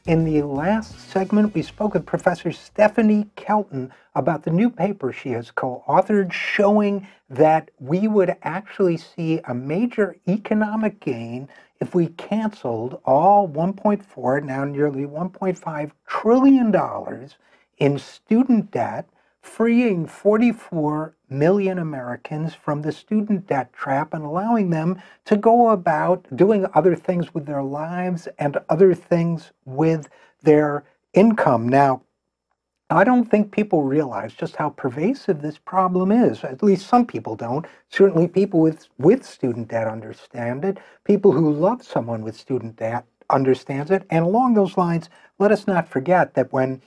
In the last segment, we spoke with Professor Stephanie Kelton about the new paper she has co-authored showing that we would actually see a major economic gain if we canceled all 1.4, now nearly $1.5 trillion in student debt, freeing 44 million Americans from the student debt trap and allowing them to go about doing other things with their lives and other things with their income. Now, I don't think people realize just how pervasive this problem is. At least some people don't. Certainly people with student debt understand it. People who love someone with student debt understands it. And along those lines, let us not forget that when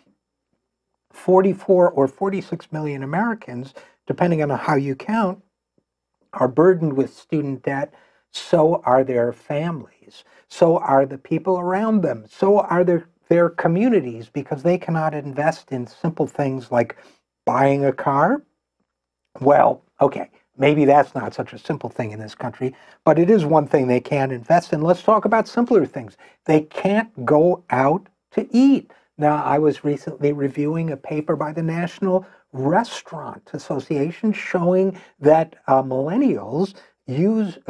44 or 46 million Americans, depending on how you count, are burdened with student debt, so are their families, so are the people around them, so are their communities, because they cannot invest in simple things like buying a car. Well, okay, maybe that's not such a simple thing in this country, but it is one thing they can invest in. Let's talk about simpler things. They can't go out to eat. Now, I was recently reviewing a paper by the National Restaurant Association showing that millennials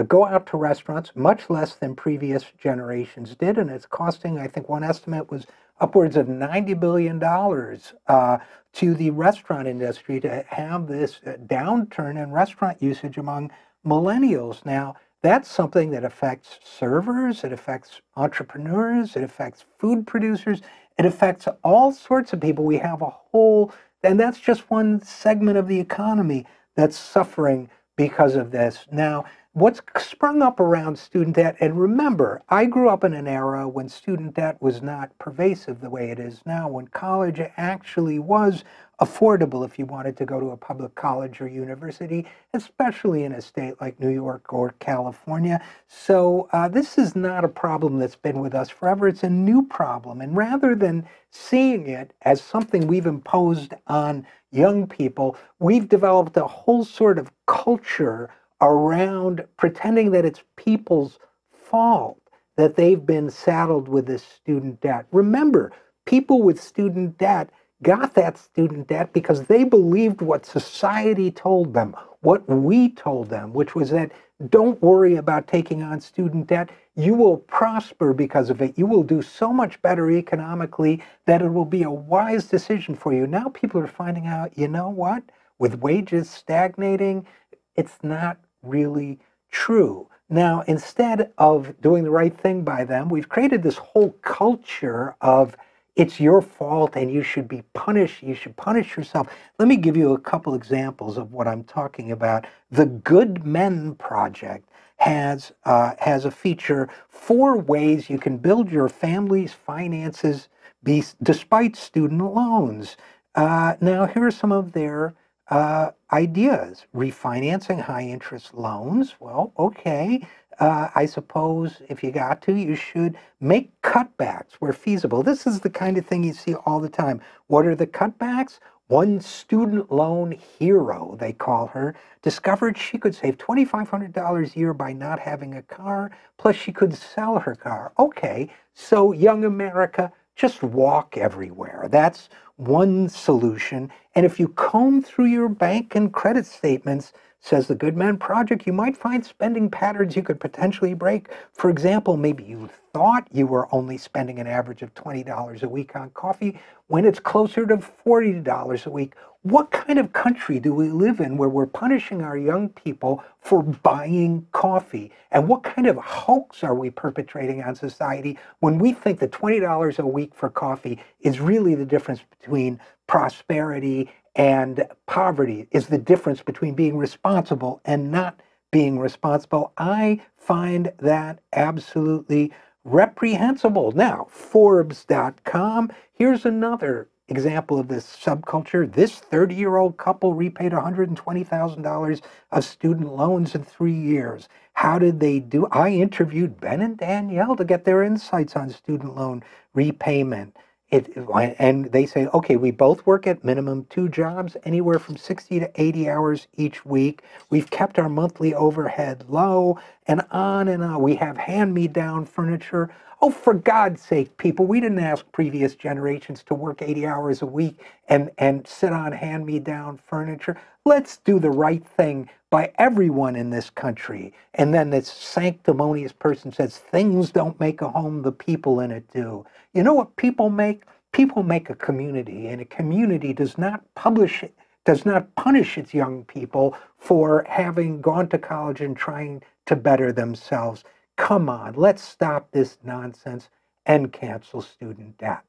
go out to restaurants much less than previous generations did, and it's costing, I think one estimate was upwards of $90 billion to the restaurant industry to have this downturn in restaurant usage among millennials. Now, that's something that affects servers, it affects entrepreneurs, it affects food producers, it affects all sorts of people. We have a whole, and that's just one segment of the economy that's suffering because of this. Now, what's sprung up around student debt, and remember, I grew up in an era when student debt was not pervasive the way it is now, when college actually was affordable if you wanted to go to a public college or university, especially in a state like New York or California. So this is not a problem that's been with us forever. It's a new problem. And rather than seeing it as something we've imposed on young people, we've developed a whole sort of culture around pretending that it's people's fault that they've been saddled with this student debt. Remember, people with student debt got that student debt because they believed what society told them, what we told them, which was that don't worry about taking on student debt. You will prosper because of it. You will do so much better economically that it will be a wise decision for you. Now people are finding out, you know what? With wages stagnating, it's not really true. Now, instead of doing the right thing by them, we've created this whole culture of it's your fault and you should be punished. You should punish yourself. Let me give you a couple examples of what I'm talking about. The Good Men Project has a feature, 4 ways you can build your family's finances despite student loans. Now, here are some of their ideas. Refinancing high-interest loans. Well, okay. I suppose if you got to, you should make cutbacks where feasible. This is the kind of thing you see all the time. What are the cutbacks? One student loan hero, they call her, discovered she could save $2,500 a year by not having a car, plus she could sell her car. Okay, so young America, just walk everywhere. That's one solution. And if you comb through your bank and credit statements, says the Good Men Project, you might find spending patterns you could potentially break. For example, maybe you thought you were only spending an average of $20 a week on coffee when it's closer to $40 a week. What kind of country do we live in where we're punishing our young people for buying coffee? And what kind of hoax are we perpetrating on society when we think that $20 a week for coffee is really the difference between prosperity and poverty, is the difference between being responsible and not being responsible? I find that absolutely reprehensible. Now, Forbes.com, here's another example of this subculture. This 30-year-old couple repaid $120,000 of student loans in 3 years. How did they do? I interviewed Ben and Danielle to get their insights on student loan repayment. And they say, okay, we both work at minimum 2 jobs, anywhere from 60 to 80 hours each week. We've kept our monthly overhead low, and on and on. We have hand-me-down furniture. Oh, for God's sake, people, we didn't ask previous generations to work 80 hours a week and sit on hand-me-down furniture. Let's do the right thing by everyone in this country. And then this sanctimonious person says, things don't make a home, the people in it do. You know what people make? People make a community, and a community does not punish its young people for having gone to college and trying to better themselves. Come on, let's stop this nonsense and cancel student debt.